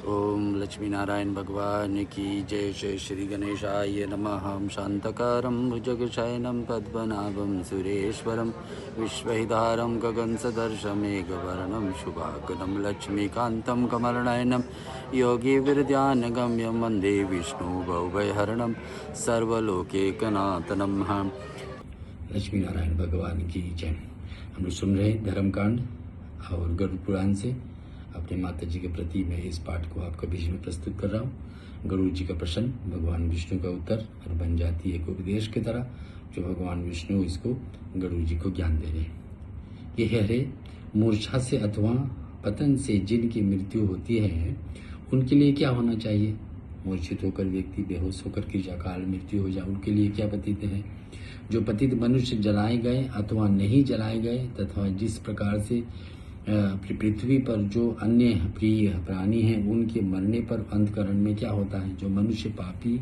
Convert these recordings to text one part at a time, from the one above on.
ओम लक्ष्मी नारायण भगवान की जय। जय श्री गणेशाय नमः। शांतकारं भुजगशयनं पद्मनाभं सुरेश्वरं विश्वहितारं गगनसदर्शमेघवर्णं शुभांगं लक्ष्मीकान्तं कमलनयनं योगिविरध्यानगम्यं वन्दे विष्णुभवभयहरणं सर्वलोकैकनाथनं। लक्ष्मी नारायण भगवान की जय। हम लोग सुन रहे धर्मकांड और गरुड़ पुराण से अपने माता जी के प्रति मैं इस पाठ को आपके बीच में प्रस्तुत कर रहा हूँ। गरुड़ जी का प्रश्न भगवान विष्णु का उत्तर और बन जाती है एक उपदेश की तरह जो भगवान विष्णु इसको गरुड़ जी को ज्ञान दे रहे हैं। ये है मूर्छा से अथवा पतन से जिनकी मृत्यु होती है उनके लिए क्या होना चाहिए। मूर्छित होकर व्यक्ति बेहोश होकर गिरजाकाल मृत्यु हो जाए उनके लिए क्या पतित है। जो पतित मनुष्य जलाए गए अथवा नहीं जलाए गए तथा जिस प्रकार से पृथ्वी पर जो अन्य प्रिय प्राणी हैं उनके मरने पर अंतकरण में क्या होता है। जो मनुष्य पापी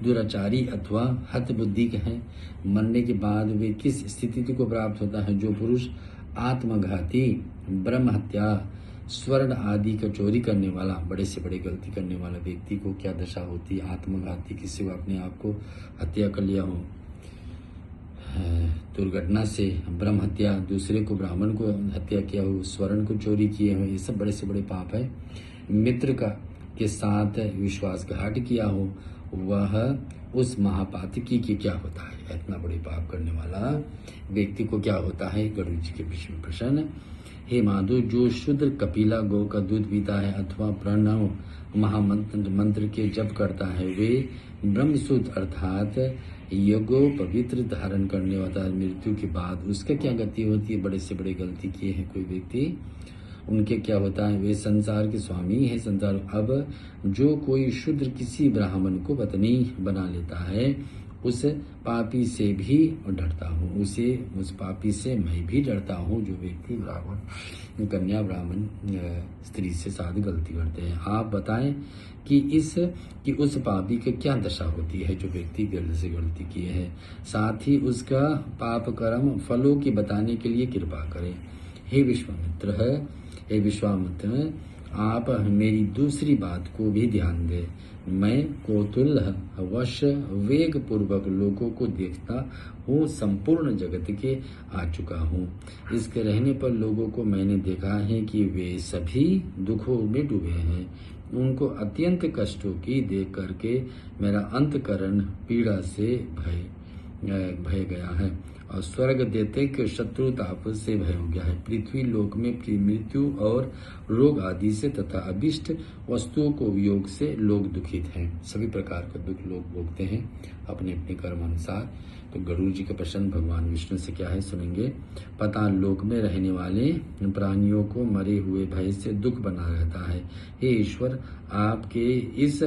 दुराचारी अथवा हतबुद्धि है मरने के बाद वे किस स्थिति को प्राप्त होता है। जो पुरुष आत्मघाती ब्रह्म हत्या स्वर्ण आदि का चोरी करने वाला बड़े से बड़े गलती करने वाला व्यक्ति को क्या दशा होती है। आत्मघाती किसी को अपने आप को हत्या कर लिया हो, दुर्घटना से ब्रह्म हत्या, दूसरे को ब्राह्मण को हत्या किया हो, स्वर्ण को चोरी किए हो, ये सब बड़े से बड़े पाप है। मित्र का के साथ विश्वासघात किया हो वह उस महापातकी के क्या होता है। इतना बड़े पाप करने वाला व्यक्ति को क्या होता है। गरुड़ जी के विषय में प्रश्न। हे माधु, जो शुद्र कपिला गौ का दूध पीता है अथवा प्रणव महामंत्र मंत्र के जप करता है वे ब्रह्मसूत्र अर्थात यज्ञो पवित्र धारण करने वाला मृत्यु के बाद उसका क्या गति होती है। बड़े से बड़े गलती किए हैं कोई व्यक्ति उनके क्या होता है। वे संसार के स्वामी है संसार। अब जो कोई शूद्र किसी ब्राह्मण को पत्नी बना लेता है उस पापी से भी डरता हूँ, उस पापी से मैं भी डरता हूँ। जो व्यक्ति ब्राह्मण कन्या ब्राह्मण स्त्री से साथ गलती करते हैं। आप बताएं कि उस पापी की क्या दशा होती है जो व्यक्ति गलत से गलती किए है। साथ ही उसका पाप कर्म फलों की बताने के लिए कृपा करें। हे विश्वामित्र आप मेरी दूसरी बात को भी ध्यान दें। मैं कौतूहल वश वेग पूर्वक लोगों को देखता हूँ, संपूर्ण जगत के आ चुका हूँ। इसके रहने पर लोगों को मैंने देखा है कि वे सभी दुखों में डूबे हैं। उनको अत्यंत कष्टों की देख करके मेरा अंतकरण पीड़ा से भय गया है और स्वर्ग देते के शत्रु ताप से भय हो गया है। पृथ्वी लोक में मृत्यु और रोग आदि से तथा अभिष्ट वस्तुओं को वियोग से लोग दुखित हैं। सभी प्रकार का दुख लोग भोगते हैं अपने अपने कर्म अनुसार। तो गरुड़ जी का प्रश्न भगवान विष्णु से क्या है सुनेंगे। पाताल लोक में रहने वाले प्राणियों को मरे हुए भय से दुख बना रहता है। हे ईश्वर, आपके इस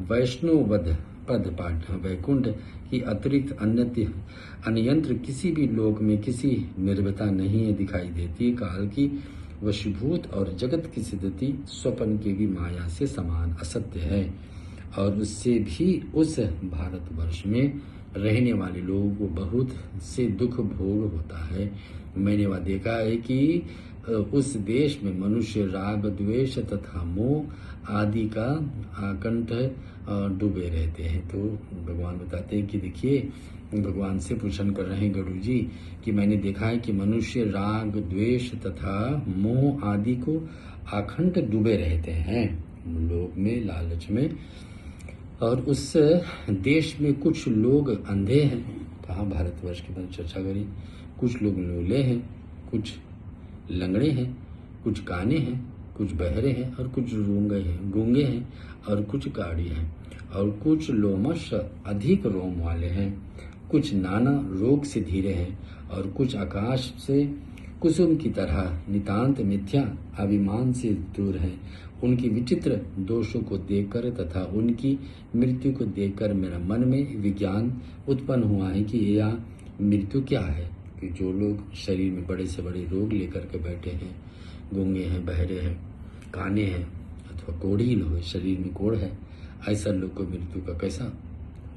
वैष्णववध पद पाठ वैकुंठ की अतिरिक्त अन्यंत्र किसी भी लोक में किसी निर्भयता नहीं दिखाई देती। काल की वशीभूत और जगत की सिद्धि स्वप्न के भी माया से समान असत्य है और उससे भी उस भारतवर्ष में रहने वाले लोगों को बहुत से दुख भोग होता है। मैंने वह देखा है कि उस देश में मनुष्य राग द्वेष तथा मोह आदि का आकंठ डूबे रहते हैं। तो भगवान बताते हैं कि देखिए भगवान से प्रश्न कर रहे हैं गरुड़ जी कि मैंने देखा है कि मनुष्य राग द्वेष तथा मोह आदि को आखंड डूबे रहते हैं लोग में लालच में। और उस देश में कुछ लोग अंधे हैं। कहा भारतवर्ष के बारे में चर्चा करी। कुछ लोग लूले हैं, कुछ लंगड़े हैं, कुछ काने हैं, कुछ बहरे हैं और कुछ गूंगे हैं और कुछ गाड़ी हैं और कुछ लोमश अधिक रोम वाले हैं। कुछ नाना रोग से धीरे हैं और कुछ आकाश से कुसुम की तरह नितांत मिथ्या अभिमान से दूर हैं। उनकी विचित्र दोषों को देखकर तथा उनकी मृत्यु को देखकर मेरा मन में विज्ञान उत्पन्न हुआ है कि यह मृत्यु क्या है। कि जो लोग शरीर में बड़े से बड़े रोग लेकर के बैठे हैं, गूंगे हैं, बहरे हैं, काने हैं अथवा कोढ़ील हो, शरीर में कोढ़ है, ऐसा लोग को मृत्यु का कैसा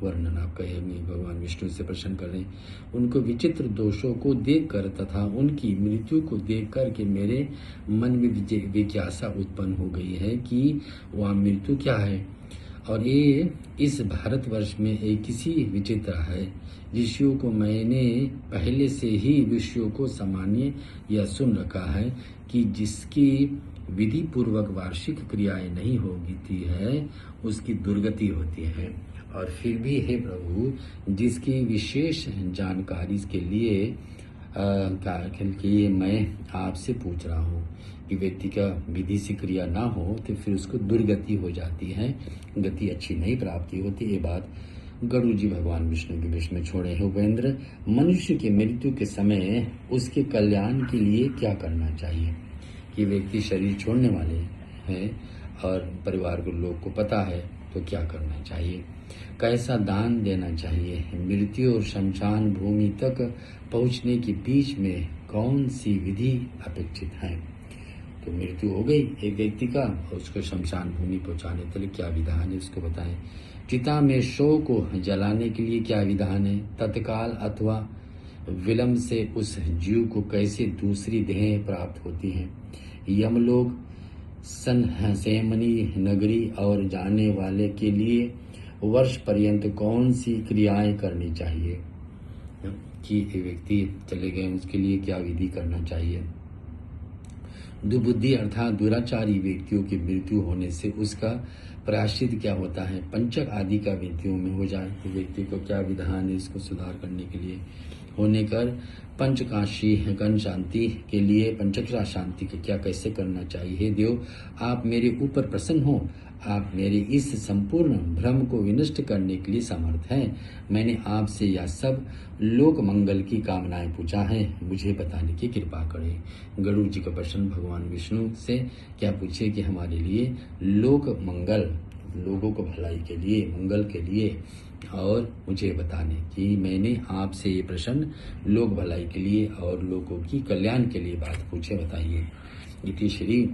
वर्णन आपका भगवान विष्णु से प्रश्न कर रहे हैं। उनको विचित्र दोषों को देखकर तथा उनकी मृत्यु को देख कर के मेरे मन में जिज्ञासा उत्पन्न हो गई है कि वह मृत्यु क्या है, और ये इस भारतवर्ष में एक किसी विचित्र है जिसयों को मैंने पहले से ही विषयों को सामान्य या सुन रखा है कि जिसकी विधि पूर्वक वार्षिक क्रियाएं नहीं होती है उसकी दुर्गति होती है। और फिर भी हे प्रभु, जिसकी विशेष जानकारी के लिए मैं आपसे पूछ रहा हूँ कि व्यक्ति का विधि से क्रिया ना हो तो फिर उसको दुर्गति हो जाती है, गति अच्छी नहीं प्राप्ति होती। ये बात गरुड़ जी भगवान विष्णु के विषय में छोड़े हैं। उपेंद्र, मनुष्य की मृत्यु के समय उसके कल्याण के लिए क्या करना चाहिए? कि व्यक्ति शरीर छोड़ने वाले हैं और परिवार को लोग को पता है तो क्या करना चाहिए? कैसा दान देना चाहिए? मृत्यु और शमशान भूमि तक पहुंचने के बीच में कौन सी विधि अपेक्षित है? तो मृत्यु हो गई एक व्यक्ति का और उसको शमशान भूमि पहुंचाने के लिए क्या विधान है उसको बताएं। चिता में शव को जलाने के लिए क्या विधान है? तत्काल अथवा विलंब से उस जीव को कैसे दूसरी देह प्राप्त होती है? यमलोक संसेमनी नगरी और जाने वाले के लिए वर्ष पर्यंत कौन सी क्रियाएं करनी चाहिए? कि व्यक्ति चले गए उसके लिए क्या विधि करना चाहिए? दुबुद्धि अर्थात दुराचारी व्यक्तियों की मृत्यु होने से उसका प्रायश्चित क्या होता है? पंचक आदि का व्यक्तियों में हो जाए तो व्यक्ति को क्या विधान है इसको सुधार करने के लिए? होने कर पंचकाशी गण शांति के लिए पंचकरा शांति के क्या कैसे करना चाहिए? हे देव, आप मेरे ऊपर प्रसन्न हो, आप मेरे इस संपूर्ण भ्रम को विनष्ट करने के लिए समर्थ हैं। मैंने आपसे यह सब लोक मंगल की कामनाएं पूछा है, मुझे बताने की कृपा करें। गरुड़ जी का प्रश्न भगवान विष्णु से क्या पूछे कि हमारे लिए लोक मंगल, लोगों को भलाई के लिए, मंगल के लिए, और मुझे बताने कि मैंने आपसे ये प्रश्न लोक भलाई के लिए और लोगों की कल्याण के लिए बात पूछे, बताइए। इति श्री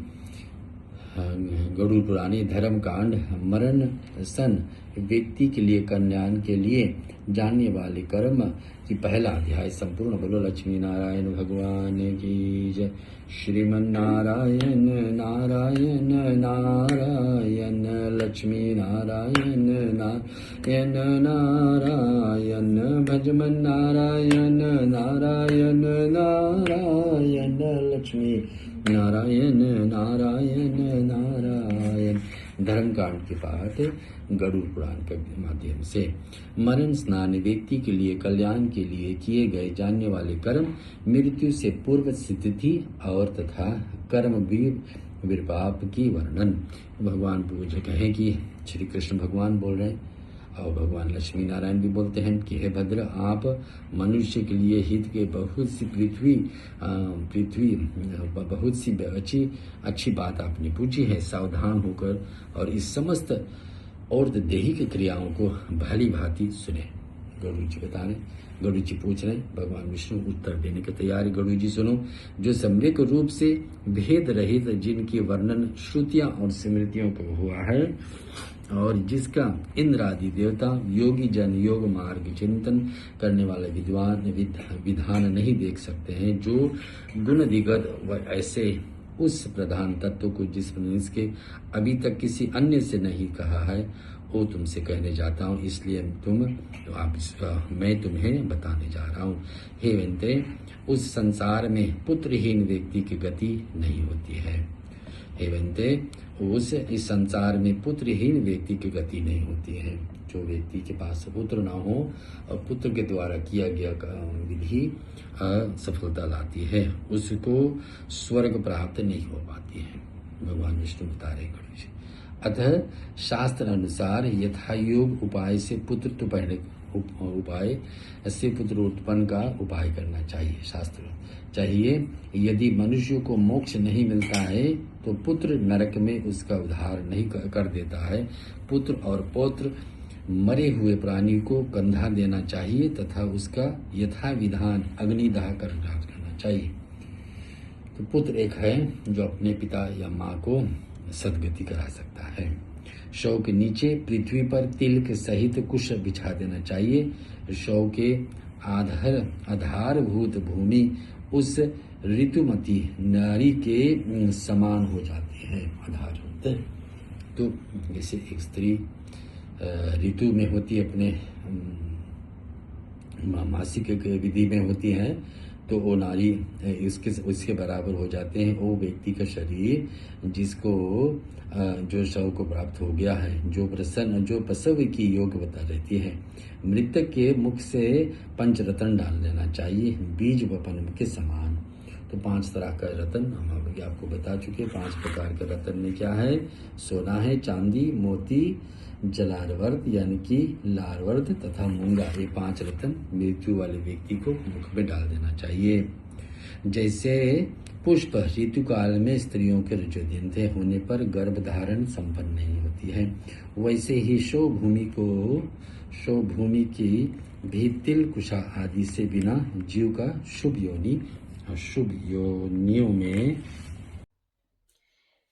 गरुड़ पुराणे धर्म कांड मरण सन व्यक्ति के लिए कल्याण के लिए जानने वाले कर्म की पहला अध्याय संपूर्ण। बोलो लक्ष्मी नारायण भगवान की जय। श्रीमन नारायण नारायण नारायण लक्ष्मी नारायण नारायण नारायण भजमन नारायण नारायण नारायण लक्ष्मी नारायण नारायण नारायण। धर्मकांड के पाठ गरुड़ पुराण के माध्यम से। मरण स्नान व्यक्ति के लिए कल्याण के लिए किए गए जानने वाले कर्म, मृत्यु से पूर्व स्थिति और तथा कर्म विपाप की वर्णन। भगवान पूज्य कहें कि श्री कृष्ण भगवान बोल रहे हैं और भगवान लक्ष्मी नारायण भी बोलते हैं कि हे भद्र, आप मनुष्य के लिए हित के बहुत सी पृथ्वी बहुत सी अच्छी बात आपने पूछी है। सावधान होकर और इस समस्त और दैहिक क्रियाओं को भली भांति सुने। गरुड़ जी बता रहे, गरुड़ जी पूछ रहे, भगवान विष्णु उत्तर देने के तैयार। गरुड़ जी सुनो, जो सम्यक रूप से भेद रहित जिनकी वर्णन श्रुतियां और स्मृतियों को हुआ है और जिसका इंद्र आदि देवता योगी जन योग मार्ग चिंतन करने वाले विद्वान विधान नहीं देख सकते हैं, जो गुण दिगत व ऐसे उस प्रधान तत्व को जिसके अभी तक किसी अन्य से नहीं कहा है, वो तुमसे कहने जाता हूँ, इसलिए मैं तुम्हें बताने जा रहा हूँ। हे वेंते, उस संसार में पुत्रहीन व्यक्ति की गति नहीं होती है। हे वेंते, इस संसार में पुत्रहीन व्यक्ति की गति नहीं होती है। जो व्यक्ति के पास पुत्र ना हो और पुत्र के द्वारा किया गया विधि सफलता लाती है, उसको स्वर्ग प्राप्त नहीं हो पाती है। भगवान विष्णु बता रहे गणेश। अतः शास्त्र अनुसार यथायोग उपाय से पुत्र उत्पन्न का उपाय करना चाहिए। शास्त्र चाहिए, यदि मनुष्य को मोक्ष नहीं मिलता है तो पुत्र नरक में उसका उद्धार नहीं कर देता है। पुत्र और पौत्र मरे हुए प्राणी को कंधा देना चाहिए तथा उसका यथा विधान अग्निदाह करना चाहिए। तो पुत्र एक है जो अपने पिता या माँ को सदगति करा सकता है। शव के नीचे पृथ्वी पर तिल के सहित कुश बिछा देना चाहिए। शव के आधारभूत भूमि उस ऋतुमती नारी के समान हो जाती है। आधारभूत तो जैसे एक स्त्री ऋतु में होती है, अपने मासिक विधि में होती है, तो वो नारी उसके बराबर हो जाते हैं। वो व्यक्ति का शरीर जिसको जो शव को प्राप्त हो गया है, जो प्रसव की योग्यता रहती है। मृतक के मुख से पंचरत्न डाल लेना चाहिए, बीज वपन के समान। तो 5 तरह का रत्न हम अभी आपको बता चुके। 5 प्रकार के रत्न में क्या है? सोना है, चांदी, मोती, जलार्वर्त यानी कि लार्वर्त तथा मूंगा। ये 5 रत्न मृत्यु वाले व्यक्ति को मुख में डाल देना चाहिए। जैसे पुष्प ऋतुकाल में स्त्रियों के ऋजुदिन होने पर गर्भ धारण संपन्न नहीं होती है, वैसे ही शव भूमि की भी तिल कुशा आदि से बिना जीव का शुभ योनियों में।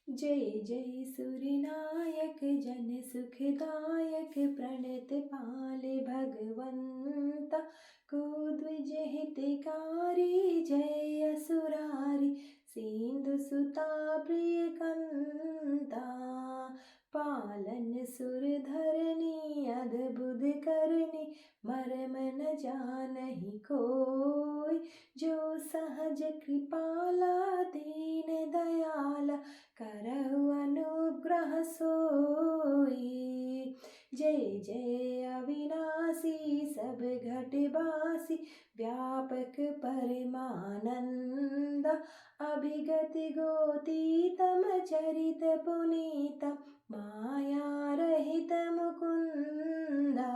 जय जय सूर्यनायक जन सुखदायक प्रणत पाल भगवंता को द्विज हितकारी। जय असुरारी सिंधु सुता प्रिय कंता, पालन सुर धरनी अद्भुत करनी मर्म न जानहि कोई। जो सहज कृपाला दीन दयाला करहु अनुग्रह सोई। जय जय अविनाशी सब घटवासी व्यापक परमानंदा, अभिगत गोतीतम चरित पुनीतम माया रहित मुकुंदा।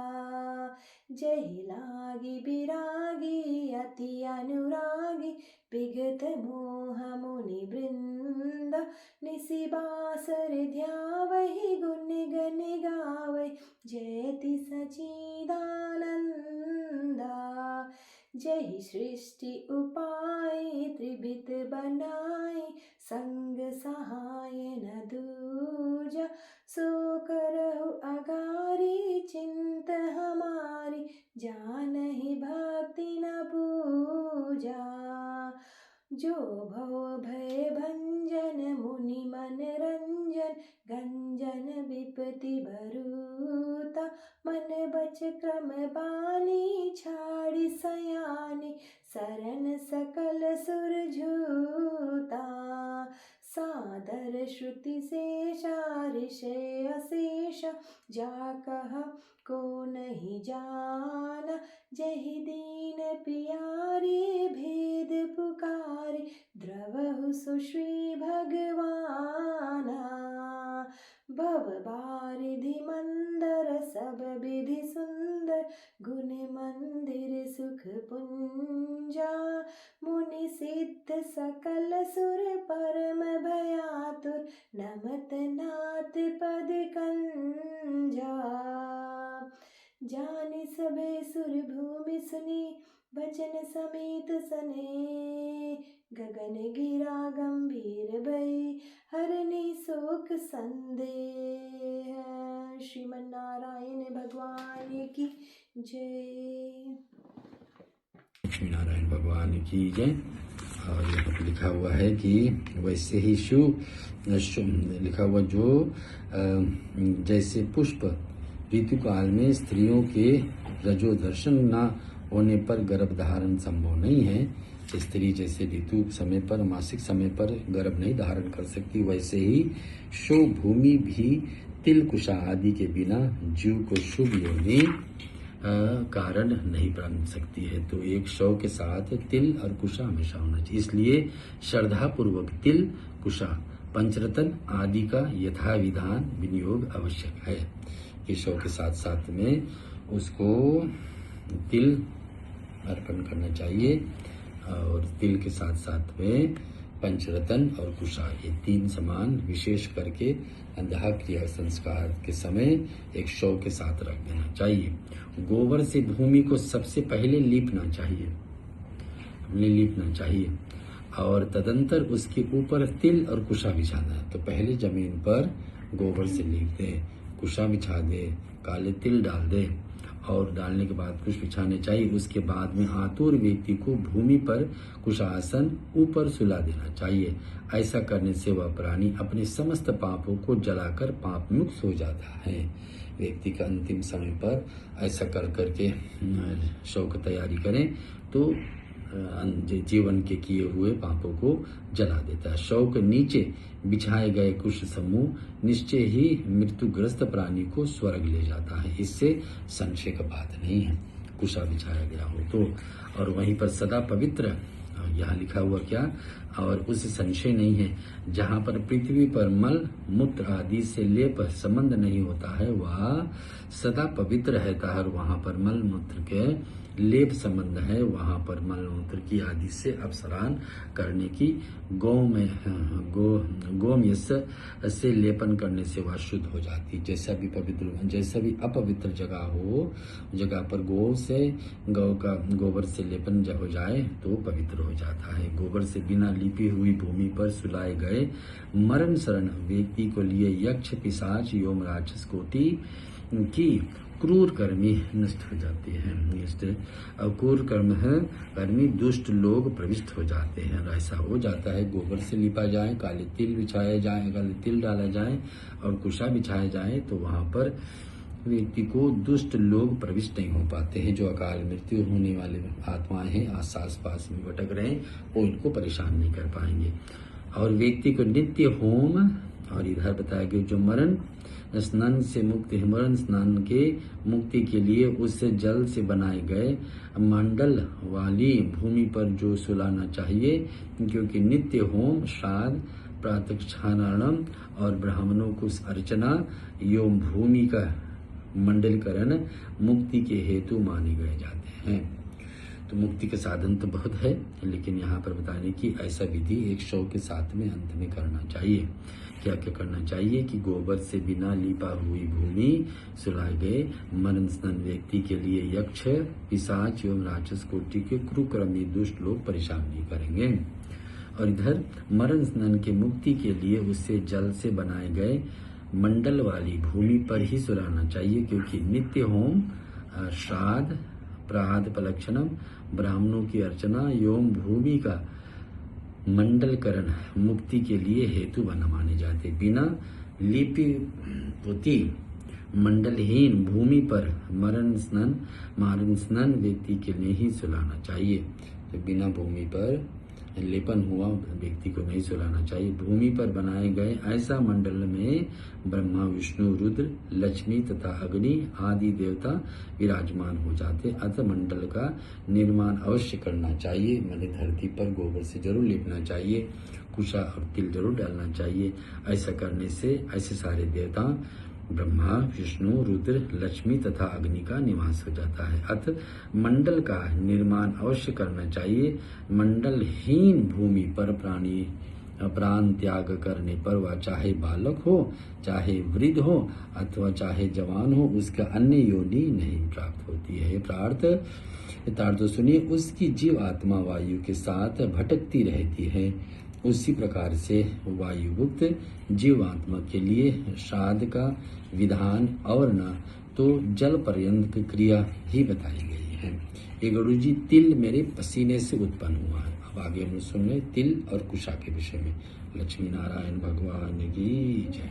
जय लागी विरागी अति अनुरागी विगत मोह मुनि वृंदा। निशिबासर ध्यावहि गुण गण गावै जयति सचिदानंदा। जय सृष्टि उपाय त्रिविध बनाई, संग सहाय न दूजा। सो करहु अगारी चिंत हमारी, जानहि भक्ति न पूजा। जो भव भय भंजन मुनि मन रंजन, गंजन विपति भरूता। मन बच क्रम बानी छाड़ी सयानी, शरण सकल सुर झूता। सादर श्रुति शेषा ऋषय अशेष, जा कहा को नहीं जाना। जहि दीन पियारे भेद पुकारे, द्रवहु सुश्री भगवाना। भव बारिधि मंदर सब विधि सुंदर, गुण मंदिर सुख पुंजा। मुनि सिद्ध सकल सुर परम भयातुर, नमत नाथ पद कंजा। जानि सभे सुर भूमि सुनी, बचन समेत सने। गगन गिरा गंभीर भई, हरनि शोक संदेह। श्रीमन नारायण भगवान की जय। लक्ष्मी नारायण भगवान की जय। और यहाँ पर लिखा हुआ है कि वैसे ही लिखा हुआ जो जैसे पुष्प ऋतुकाल में स्त्रियों के रजो दर्शन न होने पर गर्भ धारण संभव नहीं है। स्त्री जैसे ऋतु समय पर मासिक समय पर गर्भ नहीं धारण कर सकती, वैसे ही शव भूमि भी तिल कुशा आदि के बिना जीव को शुभ योनि कारण नहीं बन सकती है। तो एक शव के साथ तिल और कुशा हमेशा होना चाहिए। इसलिए श्रद्धा पूर्वक तिल कुशा पंचरत्न आदि का यथा विधान विनियोग आवश्यक है। कि शव के साथ साथ में उसको तिल अर्पण करना चाहिए, और तिल के साथ साथ में पंचरत्न और कुशा, ये 3 समान विशेष करके अंधा क्रिया संस्कार के समय एक शव के साथ रख देना चाहिए। गोबर से भूमि को सबसे पहले लीपना चाहिए, और तदंतर उसके ऊपर तिल और कुशा बिछाना है। तो पहले जमीन पर गोबर से लीप दे, कुशा बिछा दे, काले तिल डाल दे और डालने के बाद कुछ बिछाने चाहिए। उसके बाद में आतुर व्यक्ति को भूमि पर कुशासन ऊपर सुला देना चाहिए। ऐसा करने से वह प्राणी अपने समस्त पापों को जलाकर पाप मुक्त हो जाता है। व्यक्ति का अंतिम समय पर ऐसा कर करके शव की तैयारी करें तो जीवन के किए हुए पापों को जला देता है। शव के नीचे बिछाए गए कुश समूह निश्चय ही मृत्युग्रस्त प्राणी को स्वर्ग ले जाता है। इससे संशय का बात नहीं है, कुशा बिछाया गया हो तो। और वहीं पर सदा पवित्र, यहाँ लिखा हुआ क्या, और उससे संशय नहीं है। जहाँ पर पृथ्वी पर मल मूत्र आदि से लेप संबंध नहीं होता है वह सदा पवित्र रहता है, और वहाँ पर मल मूत्र के लेप संबंध है, वहाँ पर मल मूत्र की आदि से अपसरान करने की गोमयस्य से लेपन करने से वह शुद्ध हो जाती। जैसा भी अपवित्र जगह हो, जगह पर गौ का गोबर से लेपन हो जाए तो पवित्र हो जाता है। गोबर से बिना लिपी हुई भूमि पर सुलाए गए मरण शरण व्यक्ति को लिए यक्ष, पिशाच, यम, राक्षस कोटि की क्रूर कर्मी नष्ट हो जाती है। क्रूर कर्मी दुष्ट लोग प्रविष्ट हो जाते हैं। ऐसा हो जाता है, गोबर से लिपा जाए, काले तिल बिछाया जाए, काले तिल डाला जाए और कुशा बिछाया जाए तो वहाँ पर व्यक्ति को दुष्ट लोग प्रविष्ट नहीं हो पाते हैं। जो अकाल मृत्यु होने वाले आत्माएं हैं आस पास में भटक रहे हैं वो इनको परेशान नहीं कर पाएंगे। और व्यक्ति को नित्य होम, और इधर बताया गया जो मरण स्नान से मुक्ति, मरण स्नान के मुक्ति के लिए उस जल से बनाए गए मंडल वाली भूमि पर जो सुलाना चाहिए, क्योंकि नित्य होम, श्राद्ध, प्रातःक्षारणम और ब्राह्मणों को अर्चना एवं भूमि का मंडलकरण मुक्ति के हेतु माने गए जाते हैं। तो मुक्ति के साधन तो बहुत है, लेकिन यहाँ पर बताने की ऐसा विधि एक शव के साथ में अंत में करना चाहिए। क्या क्या करना चाहिए कि गोबर से बिना लिपा हुई भूमि सुलाए गए मरण स्नान व्यक्ति के लिए यक्ष, पिशाच एवं राक्षस कोटि के क्रूरकर्मी दुष्ट लोग परेशान नहीं करेंगे। और इधर मरण स्नान के मुक्ति के लिए उससे जल से बनाए गए मंडल वाली भूमि पर ही सुलाना चाहिए, क्योंकि नित्य होम, श्राद्ध, प्राद पलक्षणम, ब्राह्मणों की अर्चना एवं भूमि का मंडलकरण मुक्ति के लिए हेतु बना माने जाते। बिना लिपि पोती मंडलहीन भूमि पर मरण स्नान व्यक्ति के लिए ही सुलाना चाहिए। तो बिना भूमि पर लेपन हुआ व्यक्ति को नहीं सुलाना चाहिए। भूमि पर बनाए गए ऐसा मंडल में ब्रह्मा, विष्णु, रुद्र, लक्ष्मी तथा अग्नि आदि देवता विराजमान हो जाते। अतः मंडल का निर्माण अवश्य करना चाहिए। मैंने धरती पर गोबर से जरूर लेपना चाहिए, कुशा और तिल जरूर डालना चाहिए। ऐसा करने से ऐसे सारे देवता ब्रह्मा, विष्णु, रुद्र, लक्ष्मी तथा अग्नि का निवास हो जाता है। अतः मंडल का निर्माण अवश्य करना चाहिए। मंडलहीन भूमि पर प्राण त्याग करने पर वह चाहे बालक हो, चाहे वृद्ध हो अथवा चाहे जवान हो, उसका अन्य योनि नहीं प्राप्त होती है। यथार्थ सुनिए, उसकी जीव आत्मा वायु के साथ भटकती रहती है। उसी प्रकार से वायुयुक्त जीवात्मा के लिए श्राद्ध का विधान और न तो जल पर्यंत क्रिया ही बताई गई है। ये गुरु जी, तिल मेरे पसीने से उत्पन्न हुआ है। अब आगे हम सुन रहे तिल और कुशा के विषय में। लक्ष्मी नारायण भगवान की जय।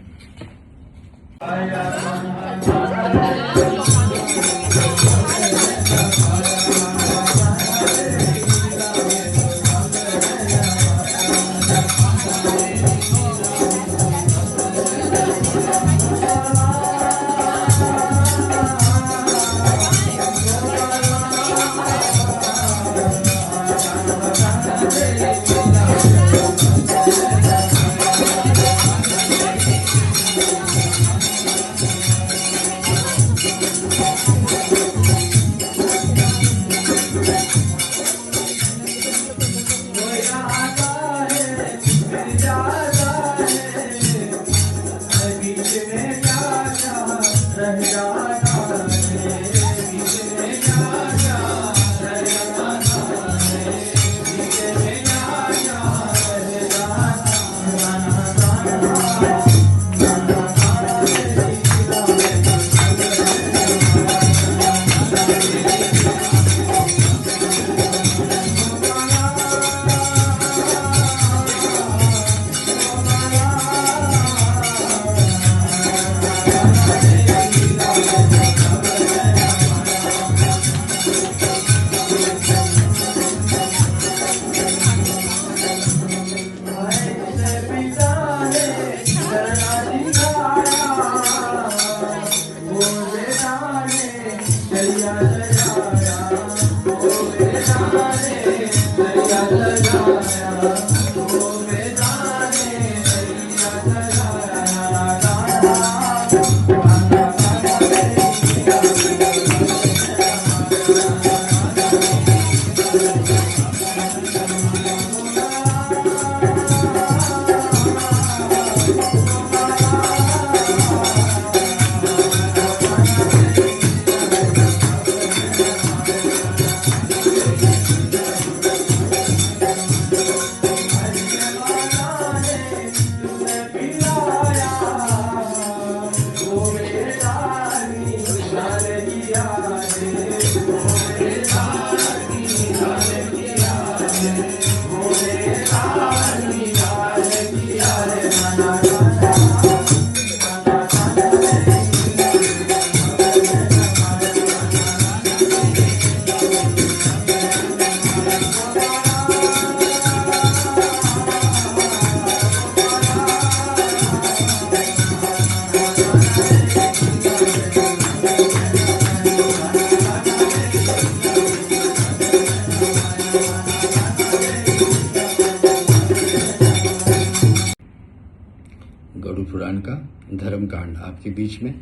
गरुड़ पुराण का धर्म कांड आपके बीच में।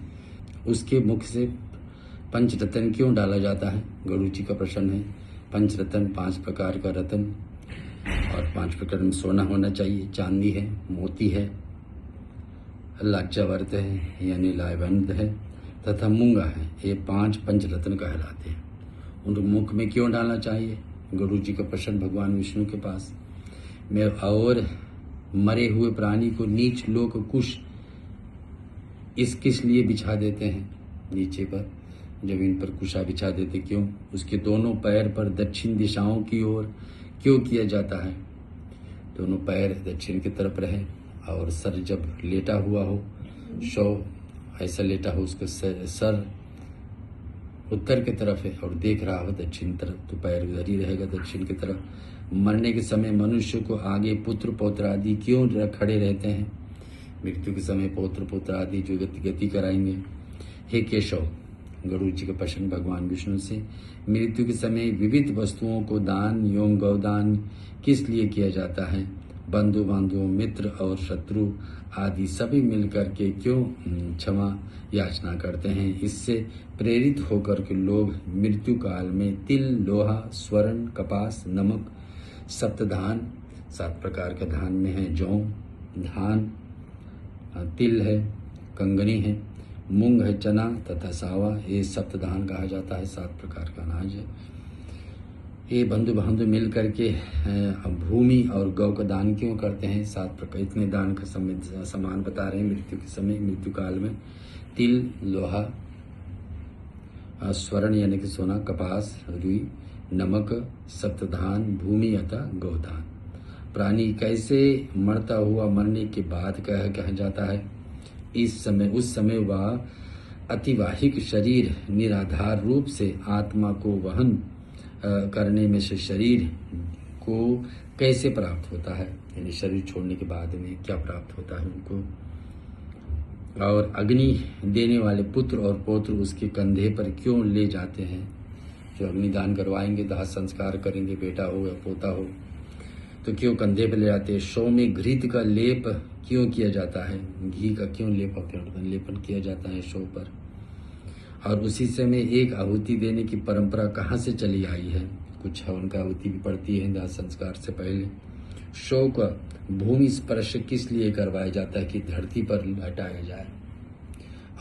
उसके मुख से पंचरत्न क्यों डाला जाता है? गरुड़ जी का प्रश्न है। पंचरत्न 5 प्रकार का रत्न और 5 प्रकार में सोना होना चाहिए, चांदी है, मोती है, लाचावर्त है यानी लायबंद है तथा मूंगा है। ये 5 पंचरत्न कहलाते हैं। उनको मुख में क्यों डालना चाहिए? गरुड़ जी का प्रश्न भगवान विष्णु के पास में। और मरे हुए प्राणी को नीच लोक कुश किस लिए बिछा देते हैं नीचे पर, जमीन पर कुशा बिछा देते क्यों? उसके दोनों पैर पर दक्षिण दिशाओं की ओर क्यों किया जाता है? दोनों पैर दक्षिण की तरफ रहे और सर जब लेटा हुआ हो, शव ऐसा लेटा हो, उसका सर उत्तर की तरफ है और देख रहा हो दक्षिण तरफ, तो पैर उधर ही रहेगा दक्षिण की तरफ। मरने के समय मनुष्य को आगे पुत्र पौत्र आदि क्यों खड़े रहते हैं? मृत्यु के समय पौत्र पुत्र आदि जो गति कराएंगे। हे केशव, गरुड़ जी का प्रश्न भगवान विष्णु से। मृत्यु के समय विविध वस्तुओं को दान एवं गौदान किस लिए किया जाता है? बंधु बांधव, मित्र और शत्रु आदि सभी मिलकर के क्यों क्षमा याचना करते हैं? इससे प्रेरित होकर के लोग मृत्यु काल में तिल, लोहा, स्वर्ण, कपास, नमक, सप्तधान, 7 प्रकार के धान में है, जौ, धान, तिल है, कंगनी है, मूंग है, चना तथा सावा, ये सप्तधान कहा जाता है, 7 प्रकार का अनाज है। ये बंधु बांधव मिल करके भूमि और गौ का दान क्यों करते हैं? 7 प्रकार इतने दान का समान बता रहे हैं। मृत्यु के समय, मृत्यु काल में तिल, लोहा, स्वर्ण यानी कि सोना, कपास, रुई, नमक, सप्तधान, भूमि अतः गौदान। प्राणी कैसे मरता हुआ मरने के बाद कहा जाता है? उस समय वह अतिवाहिक शरीर निराधार रूप से आत्मा को वहन करने में से शरीर को कैसे प्राप्त होता है, यानी शरीर छोड़ने के बाद में क्या प्राप्त होता है उनको। और अग्नि देने वाले पुत्र और पौत्र उसके कंधे पर क्यों ले जाते हैं? जो अग्निदान करवाएंगे, दाह संस्कार करेंगे, बेटा हो या पोता हो, तो क्यों कंधे पर ले जाते हैं? शव में घृत का लेप क्यों किया जाता है? घी का क्यों लेपन किया जाता है शव पर? और उसी समय एक आहुति देने की परंपरा कहाँ से चली आई है? कुछ हवन का आहुति भी पड़ती है दाह संस्कार से पहले। शव का भूमि स्पर्श किस लिए करवाया जाता है? कि धरती पर हटाया जाए।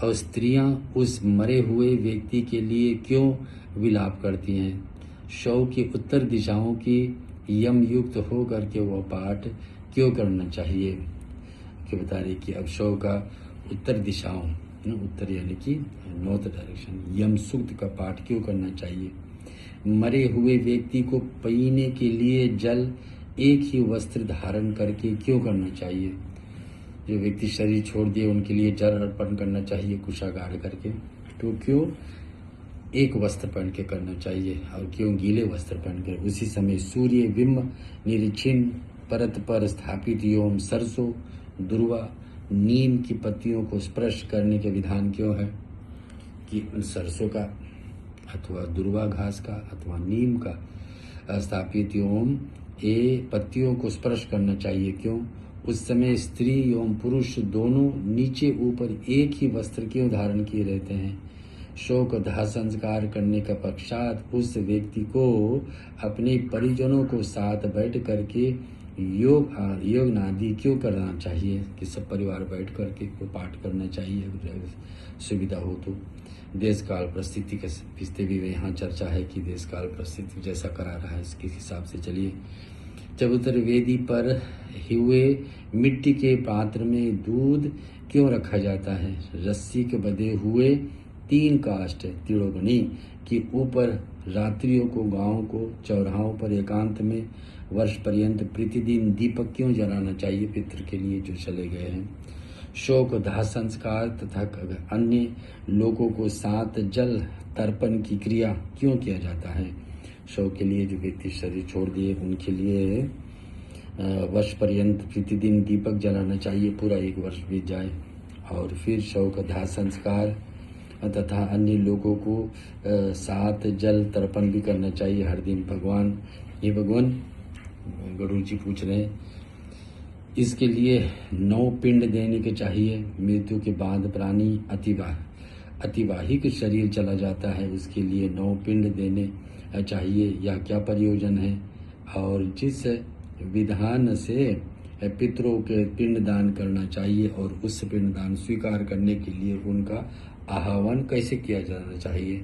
और स्त्रियां उस मरे हुए व्यक्ति के लिए क्यों विलाप करती हैं? शव की उत्तर दिशाओं की यम युक्त हो करके वह पाठ क्यों करना चाहिए? कि बता रहे कि अब शव का उत्तर दिशाओं, उत्तर यानी कि नॉर्थ डायरेक्शन, यम सूक्त का पाठ क्यों करना चाहिए? मरे हुए व्यक्ति को पीने के लिए जल एक ही वस्त्र धारण करके क्यों करना चाहिए? जो व्यक्ति शरीर छोड़ दिए उनके लिए जल अर्पण करना चाहिए कुशा गाड़ करके, तो क्यों एक वस्त्र पहन के करना चाहिए? और क्यों गीले वस्त्र पहन कर? उसी समय सूर्य बिंब निरीक्षण परत पर स्थापित एवं सरसों, दुर्वा, नीम की पत्तियों को स्पर्श करने के विधान क्यों है? कि सरसों का अथवा दुर्वा घास का अथवा नीम का स्थापित एवं ये पत्तियों को स्पर्श करना चाहिए क्यों? उस समय स्त्री एवं पुरुष दोनों नीचे ऊपर एक ही वस्त्र क्यों धारण किए रहते हैं? शोक दाह संस्कार करने का पश्चात उस व्यक्ति को अपने परिजनों को साथ बैठ करके योग आदि क्यों करना चाहिए? कि सब परिवार बैठ करके को पाठ करना चाहिए, सुविधा हो तो। देश काल परिस्थिति के पिछते भी यहाँ चर्चा है कि देश काल परिस्थिति जैसा करा रहा है इसके हिसाब से चलिए। चतुर्वेदी पर हुए मिट्टी के पात्र में दूध क्यों रखा जाता है? रस्सी के बंधे हुए 3 काष्ठ त्रिलोकनी के ऊपर रात्रियों को गांवों को चौराहों पर एकांत में वर्ष पर्यंत प्रतिदिन दीपक क्यों जलाना चाहिए पितृ के लिए जो चले गए हैं? शोक दाह संस्कार तथा अन्य लोगों को साथ जल तर्पण की क्रिया क्यों किया जाता है? शव के लिए जो व्यक्ति शरीर छोड़ दिए उनके लिए वर्ष पर्यंत प्रतिदिन दीपक जलाना चाहिए, पूरा 1 वर्ष बीत जाए। और फिर शव का दाह संस्कार तथा अन्य लोगों को साथ जल तर्पण भी करना चाहिए हर दिन। भगवान गरुड़ जी पूछ रहे हैं इसके लिए 9 पिंड देने के चाहिए। मृत्यु के बाद प्राणी अतिवाहिक शरीर चला जाता है, उसके लिए 9 पिंड देने चाहिए। या क्या प्रयोजन है? और जिस विधान से पितरों के पिंड दान करना चाहिए और उस पिंड दान स्वीकार करने के लिए उनका आह्वान कैसे किया जाना चाहिए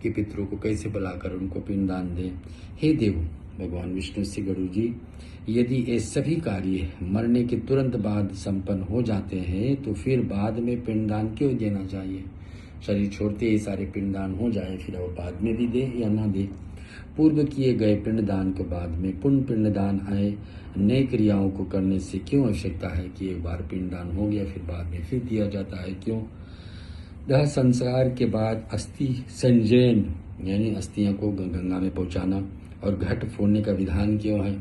कि पितरों को कैसे बुलाकर उनको पिंड दान दें। हे देव, भगवान विष्णु से गरुड़ जी, यदि ये सभी कार्य मरने के तुरंत बाद संपन्न हो जाते हैं तो फिर बाद में पिंडदान क्यों देना चाहिए? शरीर छोड़ते ही सारे पिंडदान हो जाए, फिर वो बाद में भी दे या ना दे। पूर्व किए गए पिंडदान के बाद में पुण्य पिंडदान आए नई क्रियाओं को करने से क्यों आवश्यकता है कि एक बार पिंडदान हो गया फिर बाद में फिर दिया जाता है क्यों? दाह संस्कार के बाद अस्थि संजयन यानी अस्थियों को गंगा में पहुंचाना और घट फोड़ने का विधान क्यों है?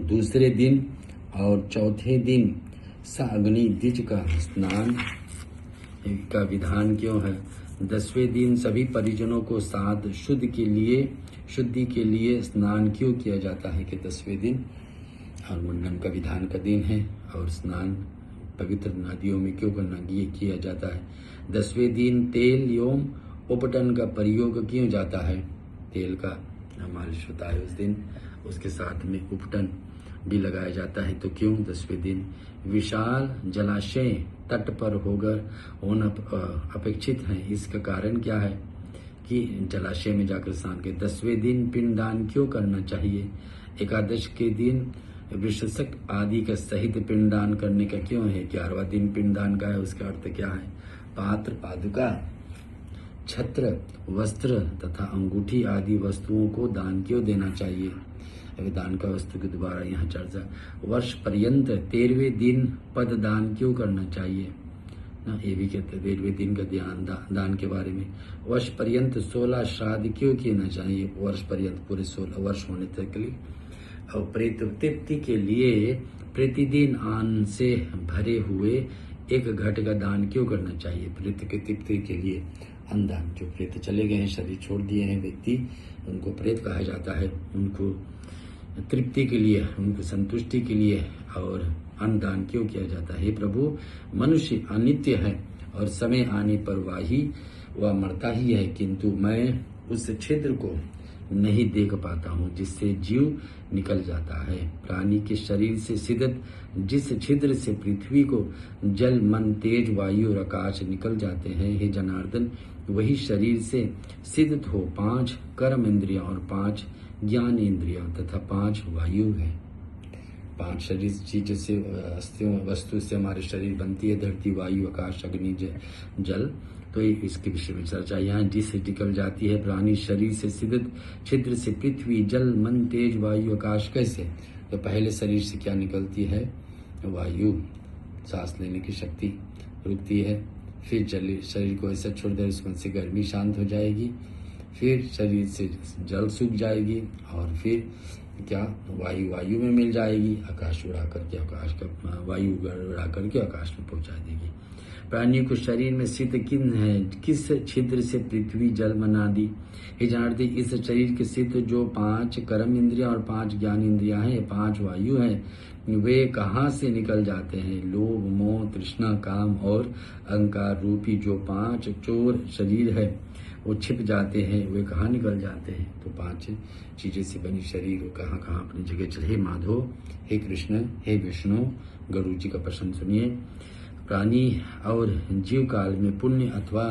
दूसरे दिन और चौथे दिन साग्नि द्विज का स्नान का विधान क्यों है? 10वें दिन सभी परिजनों को साथ शुद्धि के लिए स्नान क्यों किया जाता है कि 10वें दिन और मुंडन का विधान का दिन है और स्नान पवित्र नदियों में क्यों करना किया जाता है? 10वें दिन तेल एवं उपटन का प्रयोग क्यों जाता है? तेल का मालिश होता है उस दिन, उसके साथ में उपटन भी लगाया जाता है। तो क्यों 10वें दिन? विशाल जलाशय तट पर होना अपेक्षित है। इसका कारण क्या है कि जलाशय में जाकर स्नान के 10वें दिन पिंडदान क्यों करना चाहिए? एकादश के दिन वृषक आदि का सहित पिंडदान करने का क्यों है? 11वां दिन पिंडदान का है, उसका अर्थ क्या है? पात्र, पादुका, छत्र, वस्त्र तथा अंगूठी आदि वस्तुओं को दान क्यों देना चाहिए? दान का वस्तु के द्वारा यहाँ चर्चा। वर्ष पर्यंत 13वें दिन पद दान क्यों करना चाहिए ना? ये भी कहते 13वें दिन का दान के बारे में। वर्ष पर्यंत 16 श्राद्ध क्यों किया चाहिए? वर्ष पर्यंत पूरे 16 वर्ष होने तक के लिए। और प्रेत तृप्ति के लिए प्रतिदिन अन्न से भरे हुए एक घट का दान क्यों करना चाहिए? प्रेत के तृप्ति के लिए अन्न दान। जो प्रेत चले गए हैं, शरीर छोड़ दिए हैं व्यक्ति, उनको प्रेत कहा जाता है। उनको तृप्ति के लिए, उनको संतुष्टि के लिए और अन्न दान क्यों किया जाता है? हे प्रभु, मनुष्य अनित्य है और समय आने पर वह मरता ही है, किंतु मैं उस छिद्र को नहीं देख पाता हूँ जिससे जीव निकल जाता है। प्राणी के शरीर से सिद्धत जिस छिद्र से पृथ्वी को जल, मन, तेज, वायु और आकाश निकल जाते हैं, हे जनार्दन, वही शरीर से सिद्धत हो 5 कर्म इंद्रियां और 5 ज्ञान इंद्रियां तथा 5 वायु है। 5 शरीर चीज से वस्तु से हमारे शरीर बनती है, धरती, वायु, आकाश, अग्नि, जल। तो इसके विषय में चर्चा यहाँ जिससे निकल जाती है प्राणी शरीर से सिद्धत छिद्र से पृथ्वी, जल, मन, तेज, वायु, आकाश। कैसे? तो पहले शरीर से क्या निकलती है? वायु, सांस लेने की शक्ति रुकती है। फिर शरीर को ऐसा छोड़ दे उसमें से गर्मी शांत हो जाएगी, फिर शरीर से जल सूख जाएगी और फिर क्या वायु में मिल जाएगी, आकाश उड़ा करके आकाश का वायु उड़ा करके आकाश में पहुंचा देगी। प्राणी को शरीर में सिद्ध किस छिद्र से पृथ्वी, जल, मन आदि। हे जानते, इस शरीर के सिद्ध जो 5 कर्म इंद्रियां और 5 ज्ञान इंद्रियां हैं, 5 वायु हैं, वे कहाँ से निकल जाते हैं? लोभ, मोह, तृष्णा, काम और अहंकार रूपी जो 5 चोर शरीर है वो छिप जाते हैं, वे कहाँ निकल जाते हैं? तो 5 चीजें से बनी शरीर कहाँ कहाँ अपनी जगह चले। हे माधो, हे कृष्ण, हे विष्णु, गरुड़ जी का प्रश्न सुनिए। प्राणी और जीव काल में पुण्य अथवा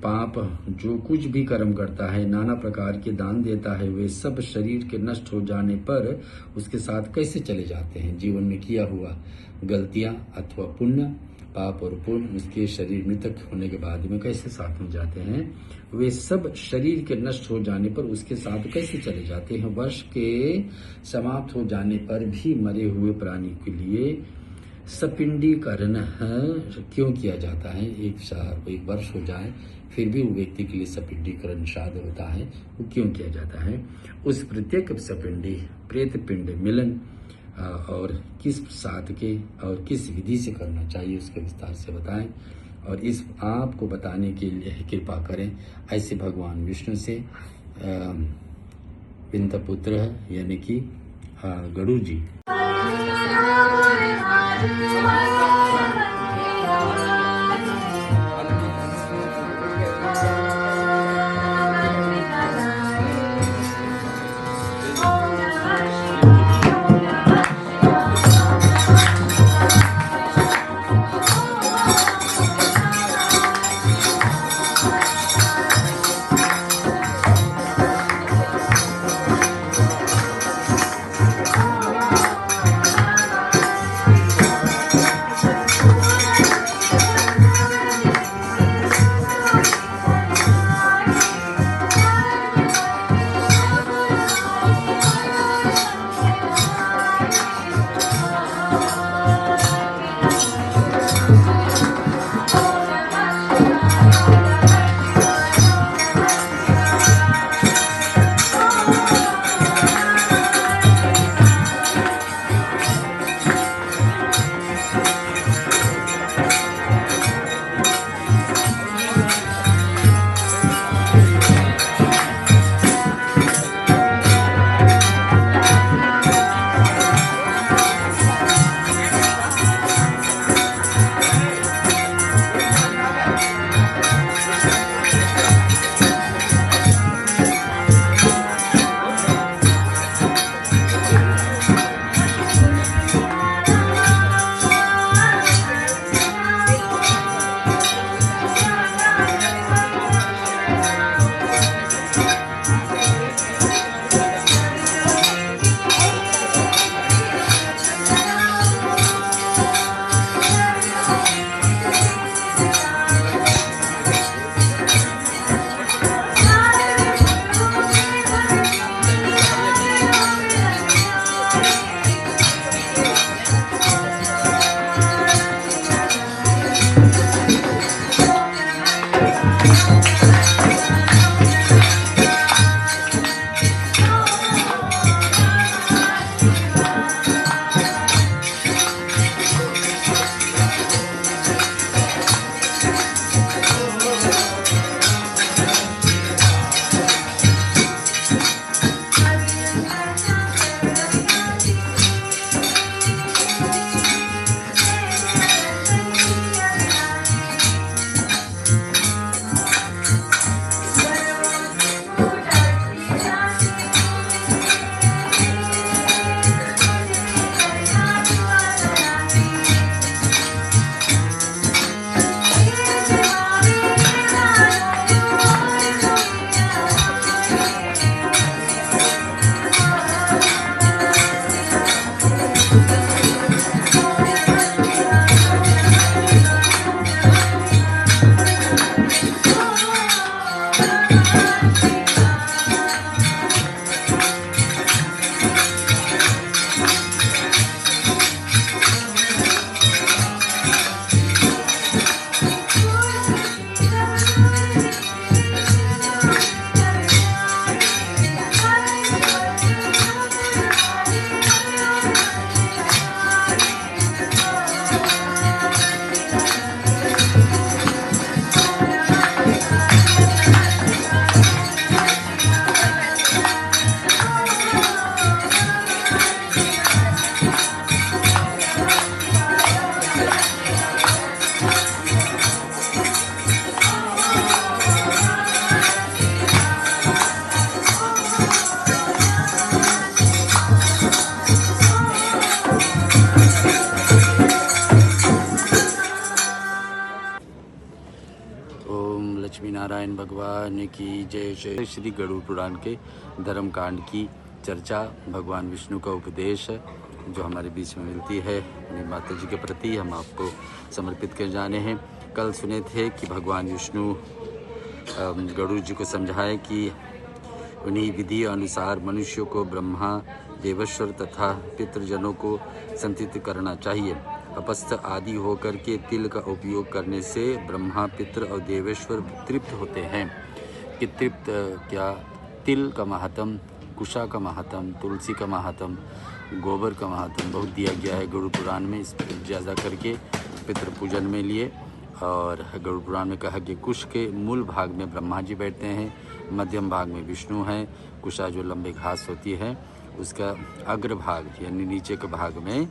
पाप जो कुछ भी कर्म करता है, नाना प्रकार के दान देता है, वे सब शरीर के नष्ट हो जाने पर उसके साथ कैसे चले जाते हैं? जीवन में किया हुआ गलतियां अथवा पुण्य, पाप और पुण्य उसके शरीर मृतक होने के बाद में कैसे साथ में जाते हैं? वे सब शरीर के नष्ट हो जाने पर उसके साथ कैसे चले जाते हैं? वर्ष के समाप्त हो जाने पर भी मरे हुए प्राणी के लिए सपिंडीकरण क्यों किया जाता है? एक वर्ष हो जाए फिर भी वो व्यक्ति के लिए सपिंडीकरण श्राद्ध होता है, वो क्यों किया जाता है? उस प्रत्येक सपिंडी प्रेत पिंड मिलन और किस साथ के और किस विधि से करना चाहिए उसके विस्तार से बताएं और इस आपको बताने के लिए कृपा करें। ऐसे भगवान विष्णु से विंत पुत्र यानी कि हाँ गरुड़ जी। लक्ष्मी नारायण भगवान की जय। जय। श्री गरुड़ पुराण के धर्म कांड की चर्चा, भगवान विष्णु का उपदेश जो हमारे बीच में मिलती है अपनी माता जी के प्रति, हम आपको समर्पित कर जाने हैं। कल सुने थे कि भगवान विष्णु गरुड़ जी को समझाए कि उन्हीं विधि अनुसार मनुष्यों को ब्रह्मा, देवेश्वर तथा पितृजनों को संतुष्ट करना चाहिए। अपस्थ आदि होकर के तिल का उपयोग करने से ब्रह्मा, पितृ और देवेश्वर तृप्त होते हैं। कि तृप्त क्या, तिल का महात्म, कुशा का महात्म, तुलसी का महात्म, गोबर का महात्म बहुत दिया गया है गरुड़ पुराण में। इस ज़्यादा करके पितृ पूजन में लिए। और गरुड़ पुराण में कहा कि कुश के मूल भाग में ब्रह्मा जी बैठते हैं, मध्यम भाग में विष्णु हैं, कुशा जो लंबे घास होती है उसका अग्रभाग यानी नीचे के भाग में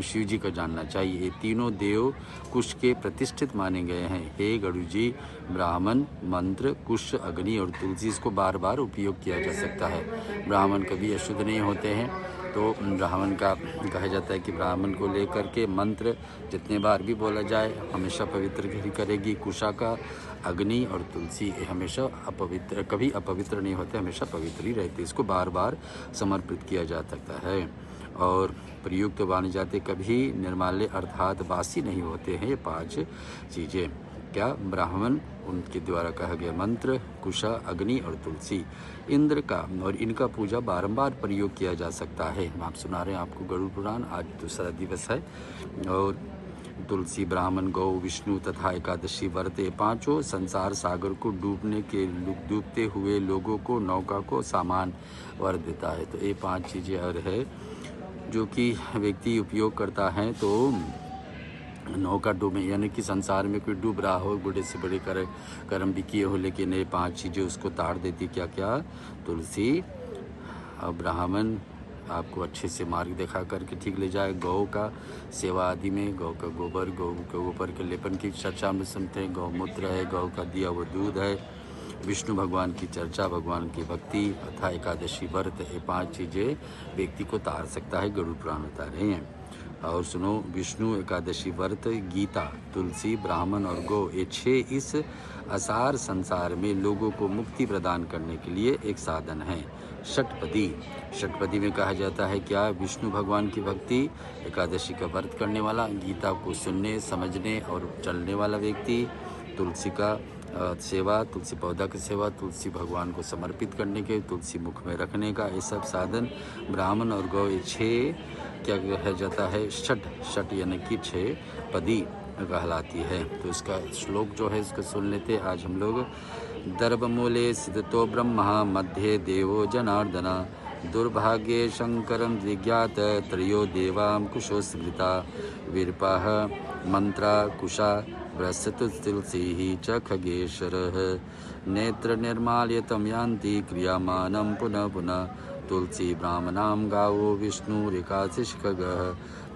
शिव जी को जानना चाहिए। ये तीनों देव कुश के प्रतिष्ठित माने गए हैं। हे गरुड़ जी, ब्राह्मण, मंत्र, कुश, अग्नि और तुलसी इसको बार बार उपयोग किया जा सकता है। ब्राह्मण कभी अशुद्ध नहीं होते हैं, तो ब्राह्मण का कहा जाता है कि ब्राह्मण को लेकर के मंत्र जितने बार भी बोला जाए हमेशा पवित्र ही करेगी। कुशा का अग्नि और तुलसी हमेशा अपवित्र, कभी अपवित्र नहीं होते, हमेशा पवित्र ही रहते। इसको बार बार समर्पित किया जा सकता है और प्रयुक्त माने जाते, कभी निर्माल्य अर्थात बासी नहीं होते हैं। ये 5 चीज़ें क्या ब्राह्मण, उनके द्वारा कहा गया मंत्र, कुशा, अग्नि और तुलसी, इंद्र का और इनका पूजा बारंबार प्रयोग किया जा सकता है। आप सुना रहे हैं आपको गरुड़ पुराण। आज दूसरा दिवस है और तुलसी, ब्राह्मण, गौ, विष्णु तथा एकादशी व्रत, ये 5 संसार सागर को डूबते हुए लोगों को, नौका को सामान वर देता है। तो ये 5 चीज़ें और है जो कि व्यक्ति उपयोग करता है तो नौका डूबे, यानी कि संसार में कोई डूब रहा हो, बड़े से बड़े कर्म भी किए हो, लेकिन ये 5 चीज़ें उसको ताड़ देती। क्या क्या? तुलसी और ब्राह्मण आपको अच्छे से मार्ग दिखा करके ठीक ले जाए। गौ का सेवा आदि में, गौ का गोबर, गौ के गोबर के लेपन की चर्चा में सुनते हैं। गौमूत्र है, गौ का दिया वो दूध है। विष्णु भगवान की चर्चा, भगवान की भक्ति तथा एकादशी व्रत, ये 5 चीज़ें व्यक्ति को तार सकता है। गरुड़ पुराण बता रहे हैं। और सुनो, विष्णु, एकादशी व्रत, गीता, तुलसी, ब्राह्मण और गौ, ये 6 इस असार संसार में लोगों को मुक्ति प्रदान करने के लिए एक साधन है। षटपदी में कहा जाता है क्या? विष्णु भगवान की भक्ति, एकादशी का व्रत करने वाला, गीता को सुनने, समझने और चलने वाला व्यक्ति, तुलसी का सेवा, तुलसी पौधा की सेवा, तुलसी भगवान को समर्पित करने के, तुलसी मुख में रखने का, ये सब साधन। ब्राह्मण और गौ, ये 6 क्या कहा जाता है? षट यानी कि 6 पदी कहलाती है। तो इसका श्लोक जो है इसको सुन लेते आज हम लोग। दर्भमूले स्थितो ब्रह्मा मध्ये देवो जनार्दना दुर्भाग्ये शंकरं विज्ञात त्रयो देवां कुशो स्मृता वीरपाः मंत्रा कुशा बृहस्पति तुलसी च खगेश्वरः नेत्र निर्माल्यतं यान्ति क्रियामानं पुनः पुनः तुलसी ब्राह्मणां गावो विष्णुरेकादशिखगः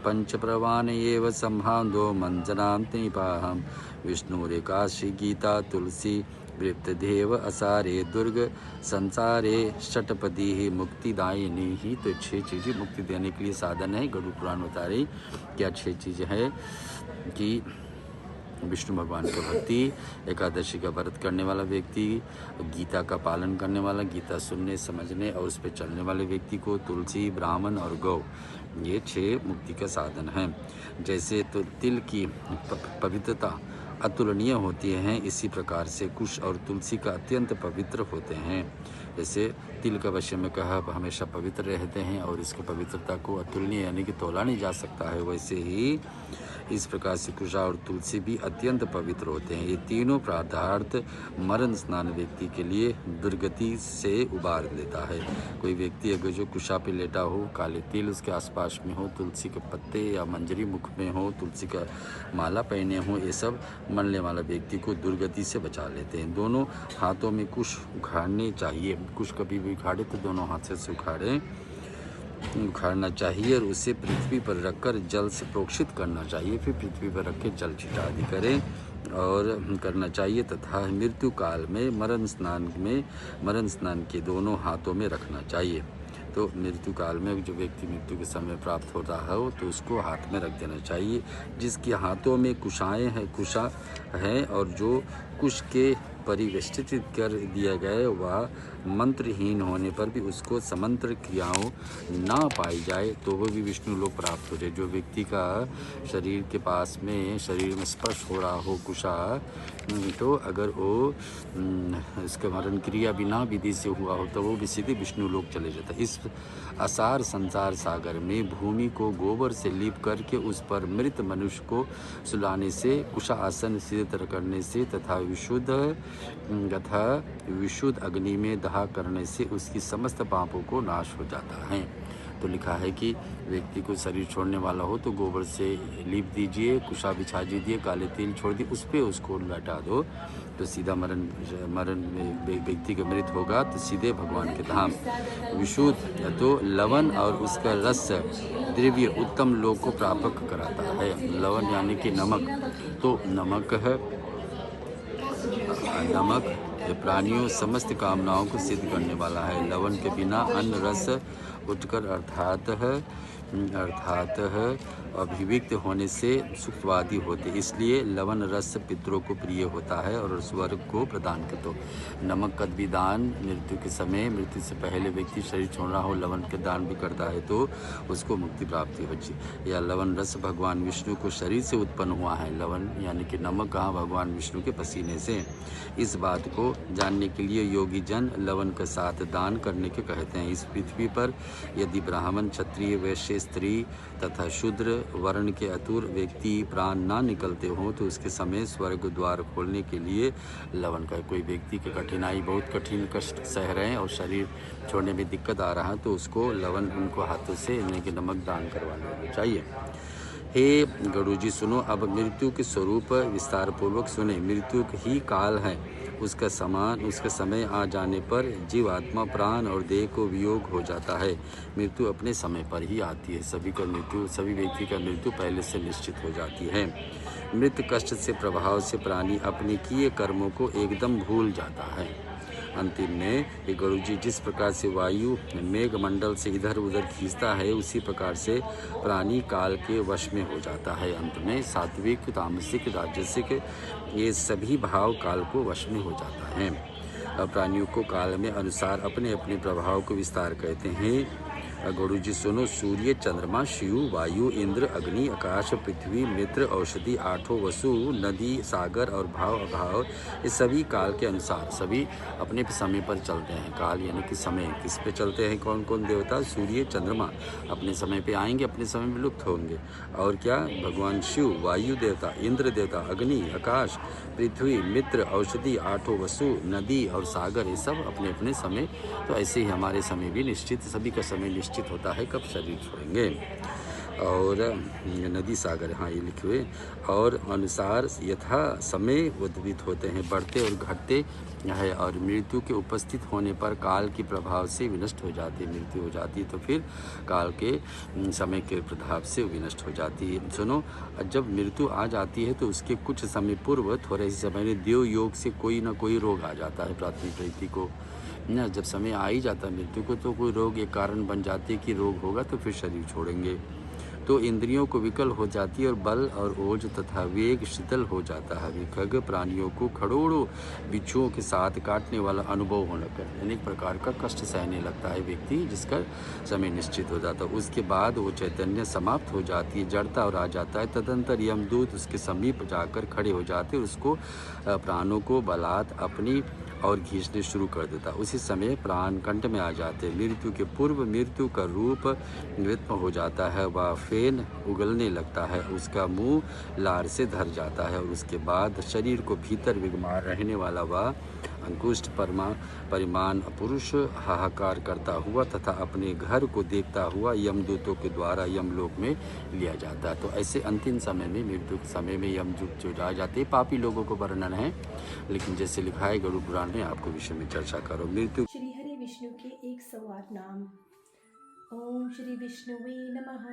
पंचप्रवान एव संहान्दो मंजनां निपाहं विष्णुरेकादशी गीता तुलसी वृत्तदेव असारे दुर्ग संसारे षटपदी ही मुक्तिदायिनी ही। तो 6 चीज़ें मुक्ति देने के लिए साधन है। गरुड़ पुराण बता रही क्या 6 चीज़ें हैं कि विष्णु भगवान की भक्ति, एकादशी का व्रत करने वाला व्यक्ति, गीता का पालन करने वाला, गीता सुनने, समझने और उस पर चलने वाले व्यक्ति को, तुलसी, ब्राह्मण और गौ, ये 6 मुक्ति का साधन हैं। जैसे तो तिल की पवित्रता अतुलनीय होती हैं, इसी प्रकार से कुश और तुलसी का अत्यंत पवित्र होते हैं। जैसे तिल का विषय में कहा हमेशा पवित्र रहते हैं और इसकी पवित्रता को अतुलनीय यानी कि तोला नहीं जा सकता है, वैसे ही इस प्रकार से कुशा और तुलसी भी अत्यंत पवित्र होते हैं। ये तीनों पदार्थ मरण स्नान व्यक्ति के लिए दुर्गति से उबार लेता है। कोई व्यक्ति अगर जो कुशा पे लेटा हो, काले तिल उसके आसपास में हो, तुलसी के पत्ते या मंजरी मुख में हो, तुलसी का माला पहने हो, ये सब मरने वाला व्यक्ति को दुर्गति से बचा लेते हैं। दोनों हाथों में कुश उखाड़ने चाहिए। कुश कभी भी उखाड़े तो दोनों हाथ से उखाड़ना चाहिए और उसे पृथ्वी पर रखकर जल से प्रोक्षित करना चाहिए। फिर पृथ्वी पर रख के जल छिटा आदि करें और करना चाहिए तथा मृत्यु काल में मरण स्नान के दोनों हाथों में रखना चाहिए। तो मृत्यु काल में जो व्यक्ति मृत्यु के समय प्राप्त होता है तो उसको हाथ में रख देना चाहिए। जिसके हाथों में कुशा है और जो कुश के परिवेष्टित कर दिया गया वह मंत्रहीन होने पर भी उसको समंत्र क्रियाओं ना पाई जाए तो वो भी विष्णु लोक प्राप्त हो जाए। जो व्यक्ति का शरीर के पास में शरीर में स्पर्श हो रहा हो कुशा, तो अगर वो इसका मरण क्रिया बिना विधि से हुआ हो तो वो भी सीधे विष्णु लोक चले जाता है। इस असार संसार सागर में भूमि को गोबर से लीप करके उस पर मृत मनुष्य को सुलाने से, कुशा आसन सीधे तरह करने से तथा विशुद्ध अग्नि में दहा करने से उसकी समस्त पापों को नाश हो जाता है। तो लिखा है कि व्यक्ति को शरीर छोड़ने वाला हो तो गोबर से लीप दीजिए, कुशा बिछा दीजिए, काले तिल छोड़ दिए, उस पर उसको लटा दो तो सीधा मरण मरण व्यक्ति का मृत होगा तो सीधे भगवान के धाम। विशुद्ध तो लवण और उसका रस द्रव्य उत्तम लोक को प्राप्त कराता है। लवण यानी कि नमक, तो नमक है, नमक प्राणियों समस्त कामनाओं को सिद्ध करने वाला है। लवण के बिना अन्न रस उठकर अर्थात है अभिव्यक्त होने से सुखवादी होते, इसलिए लवण रस पितरों को प्रिय होता है और स्वर्ग को प्रदान करता हो। नमक का भी दान मृत्यु के समय, मृत्यु से पहले व्यक्ति शरीर छोड़ना हो लवण के दान भी करता है तो उसको मुक्ति प्राप्ति होती। या लवण रस भगवान विष्णु को शरीर से उत्पन्न हुआ है। लवण यानी कि नमक कहाँ, भगवान विष्णु के पसीने से। इस बात को जानने के लिए योगी जन लवण के साथ दान करने के कहते हैं। इस पृथ्वी पर यदि ब्राह्मण, क्षत्रिय, वैश्य, स्त्री तथा शूद्र वर्ण के अतुर व्यक्ति प्राण ना निकलते हों तो उसके समय स्वर्ग द्वार खोलने के लिए लवण का, कोई व्यक्ति की कठिनाई बहुत कठिन कष्ट सह रहे हैं और शरीर छोड़ने में दिक्कत आ रहा है तो उसको लवण उनको हाथों से यानी कि नमक दान करवा लेना चाहिए। हे गुरुजी सुनो, अब मृत्यु के स्वरूप विस्तार पूर्वक सुने। मृत्यु ही काल है, उसका समय आ जाने पर जीवात्मा प्राण और देह को वियोग हो जाता है। मृत्यु अपने समय पर ही आती है। सभी व्यक्ति का मृत्यु पहले से निश्चित हो जाती है। मृत कष्ट से प्रभाव से प्राणी अपने किए कर्मों को एकदम भूल जाता है। अंतिम में ये गुरुजी जिस प्रकार से वायु मेघमंडल से इधर उधर खींचता है उसी प्रकार से प्राणी काल के वश में हो जाता है। अंत में सात्विक, तामसिक, राजसिक ये सभी भाव काल को वश में हो जाता है। प्राणियों को काल में अनुसार अपने अपने प्रभाव को विस्तार कहते हैं। गुरुजी सुनो, सूर्य, चंद्रमा, शिव, वायु, इंद्र, अग्नि, आकाश, पृथ्वी, मित्र, औषधि, आठों वसु, नदी, सागर और भाव अभाव ये सभी काल के अनुसार सभी अपने समय पर चलते हैं। काल यानी कि समय किस पे चलते हैं, कौन कौन देवता, सूर्य, चंद्रमा अपने समय पे आएंगे, अपने समय में लुप्त होंगे। और क्या, भगवान शिव, वायु देवता, इंद्र देवता, अग्नि, आकाश, पृथ्वी, मित्र, औषधि, आठों वसु, नदी और सागर ये सब अपने अपने समय। तो ऐसे ही हमारे समय भी निश्चित, सभी का समय निश्चित होता है कब शरीर छोड़ेंगे। और नदी, सागर, हाँ ये लिखे हुए, और अनुसार यथा समय उद्भित होते हैं, बढ़ते और घटते है। और मृत्यु के उपस्थित होने पर काल के प्रभाव से विनष्ट हो जाती है। मृत्यु हो जाती है तो फिर काल के समय के प्रभाव से विनष्ट हो जाती है। सुनो, जब मृत्यु आ जाती है तो उसके कुछ समय पूर्व थोड़े ही समय में देव योग से कोई ना कोई रोग आ जाता है प्राथमिक व्यक्ति को ना। जब समय आ ही जाता है मृत्यु को तो कोई रोग एक कारण बन जाती है कि रोग होगा तो फिर शरीर छोड़ेंगे। तो इंद्रियों को विकल हो जाती है और बल और ओज तथा वेग शिथिल हो जाता है। विखग प्राणियों को करोड़ों बिच्छुओं के साथ काटने वाला अनुभव होने का अनेक प्रकार का कष्ट सहने लगता है व्यक्ति, जिसका समय निश्चित हो जाता है। उसके बाद वो चैतन्य समाप्त हो जाती है, जड़ता और आ जाता है। तदंतर यमदूत उसके समीप जाकर खड़े हो जाते, उसको प्राणों को बलात् अपनी और खींचने शुरू कर देता। उसी समय प्राण कंठ में आ जाते। मृत्यु के पूर्व मृत्यु का रूप नृत्य हो जाता है, वह फेन उगलने लगता है, उसका मुंह लार से धर जाता है और उसके बाद शरीर को भीतर विद्यमान रहने वाला वह अंकुष्ट परिमाण पुरुष हाहाकार करता हुआ तथा अपने घर को देखता हुआ यमदूतों के द्वारा यमलोक में लिया जाता है। तो ऐसे अंतिम समय में, मृत्यु के समय में यमदूत जो आ जाते हैं, पापी लोगों को वर्णन है, लेकिन जैसे लिखा है गरुड़ पुराण में, आपको विषय में चर्चा करो। मृत्यु श्री हरि विष्णु के 108 नाम। ओम श्री विष्णुवे नमः।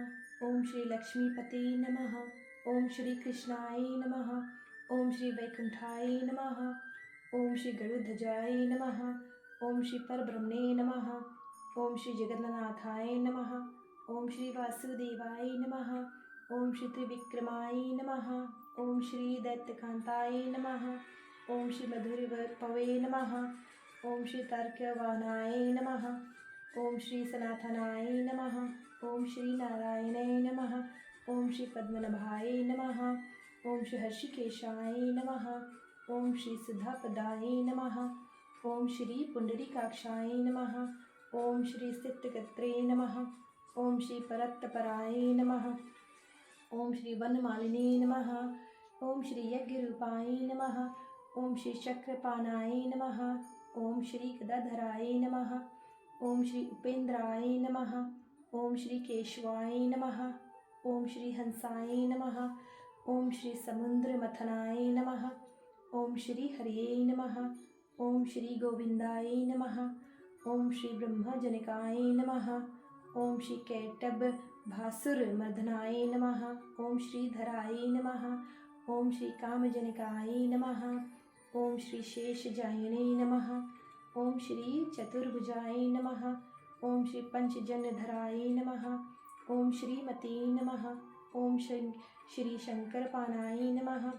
ओम श्री लक्ष्मीपते नमः। ओम श्री कृष्णाय नमः। ओम श्री वैकुंठाय नमः। ओम श्री गरुड़ध्वजाय नमः। ओम श्री परब्रह्मणे नमः। ओम श्री जगन्नाथाय नमः। ओम श्री वासुदेवाय नमः। ओम श्री त्रिविक्रमाय नमः। ओम श्री दैत्यकांताय नमः। ओम श्री मधुरपवे नमः। ओम श्री तर्कवाहनाय नमः। ओम श्री सनातनाय नमः। ओम श्री नारायणाय नमः। ओम श्री पद्मनाभाय नमः। ओम श्री हर्षिकेशाय नमः। ओम श्री सुधापदाय नमः। ओम श्री पुंडरीकाक्षाय नमः। ओम श्री सिद्धगत्रे नमः। ओम श्री परत्तपराय नमः। ओम श्री वनमालिनी नमः। ओम श्री यज्ञरूपाय नमः। ओम श्री चक्रपाणाय नमः। ओम श्री गदाधराय नमः। ओम श्री उपेन्द्राय नमः। ओम श्री केशवाय नमः। ओम श्री हंसाय नमः। ओम श्री समुद्र मथनाय नमः। ओम श्री हरिये नमः। ओम श्री गोविंदाय नमः। ओम श्री ब्रह्मजनकाय नमः। ओम श्री कैटभ भासुर मर्दनाय नमः। ओम श्री धराय नमः। ओम श्री कामजनकाय नमः। ओम श्री शेषजायने नमः। ओम श्री चतुर्भुजाय नमः। ओम श्री पंचजनधराय नमः। ओम श्रीमते नमः। ओम श्री शंकरपानाय नमः।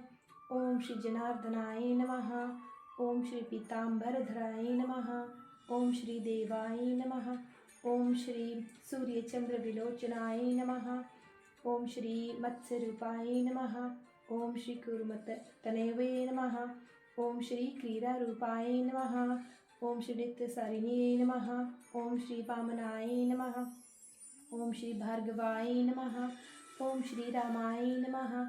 ओम श्री जनार्दनाय नमः। ओम श्री पीताम्बरधराय नमः। ओम श्री देवाय नमः। ओम श्री सूर्यचंद्रविलोचनाय नमः। ओम श्री मत्स्यरूपाय नमः। ओम श्री कुर्मतनवे नमः। ओम श्री क्रीडारूपाय नमः। ओम श्री नित्यसारिण्ये नमः। ओम श्री वामनाय नमः। ओम श्री भार्गवाय नमः। ओम श्री रामाय नमः।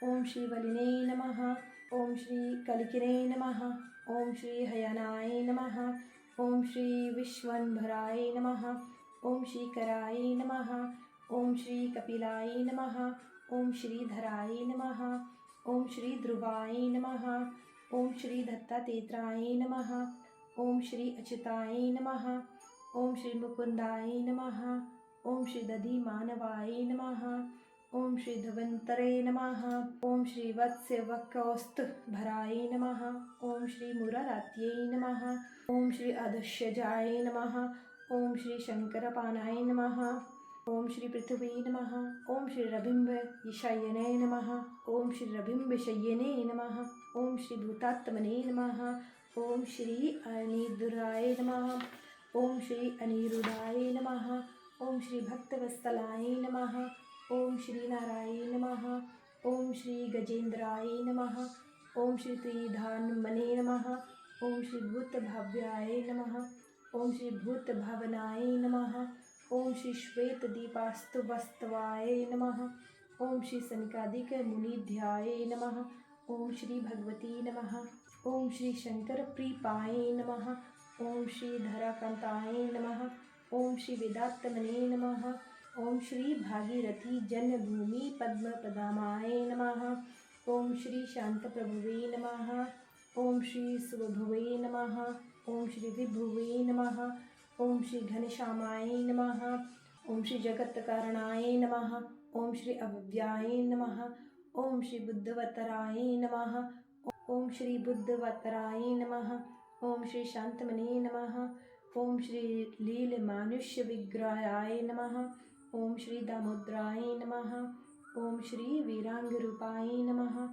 ओम श्री वलिने नमः। ओम श्री कलिकिने नमः। ओम श्री हयनाय नमः। ओम श्री विश्वंभराय नमः। ओम श्री कराय नमः। ओम श्री कपिलाय नमः। ओम श्री धराय नमः। ओम श्री ध्रुवाय नमः। ओम श्री दत्तात्रेयाय नमः। ओम श्री अच्युताय नमः। ओम श्री मुकुंदाय नमः। ओम श्री दधिमानवाय नमः। ओम श्री धवंतरे नमः। ओम श्री वत्स्यवकौस्तुभराय नमः। ओम श्री मुरारात्यै नमः। ओम श्री अधश्यजाय नमः। ओम श्री शंकरपानाय नमः। ओम श्री पृथ्वी नमः। ओम श्री रबिम्बशय्यने नमः। ओम श्री रबिम्बशय्यने नमः। ओम श्री भूतात्मने नमः। ओम श्री अनिरुद्धाय नमः। ओम श्री अनिरुद्धाय नमः। ओम श्री भक्तवत्सलाय नमः। ओम श्री नारायण नमः। ओम श्री गजेंद्राय नमः। ओम श्री त्रिधान्मने नमः। ओम श्री भूतभाव्याय नमः। ओम श्री भूतभावनाय नमः। ओम श्री श्वेतदीपास्तुवस्तवाय नमः। ओम श्री सनकादिक मुनिध्याय नमः। ओम श्री भगवती नमः। ओम श्री शंकर प्रीपाय नमः। ओम श्री धराकांताय नमः। ओम श्री वेदात्मने नमः। ओम श्री भागीरथी जन्मभूमि पद्मपदामाय नमः। ओम श्री शांतप्रभुवे नमः। ओम श्री सुभुवे नमः। ओम श्री विभुवे नमः। ओम श्री घनश्यामाय नमः। ओम श्री जगत्कारणाय नमः। ओम श्री अव्ययाय नमः। ओम श्री बुद्धवतराय नमः। ओम श्री बुद्धवतराय नमः। ओम श्री शांतमने नमः। ओम श्री लीलमानुष्य विग्रहाय नमः। ओम श्री दामोदराय नमः। ओम श्री वीरांगरूपाय नमः।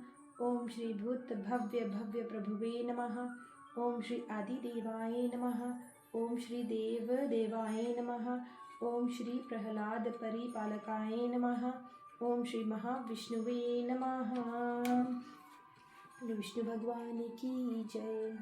ओम श्री भूत भव्य भव्य प्रभुवे नमः। ओम श्री आदिदेवाय नमः। ओम श्री देव देवाय नमः। ओम श्री प्रहलाद परिपालकाय नमः। ओम श्री महाविष्णुवे नमः। विष्णु भगवान की जय।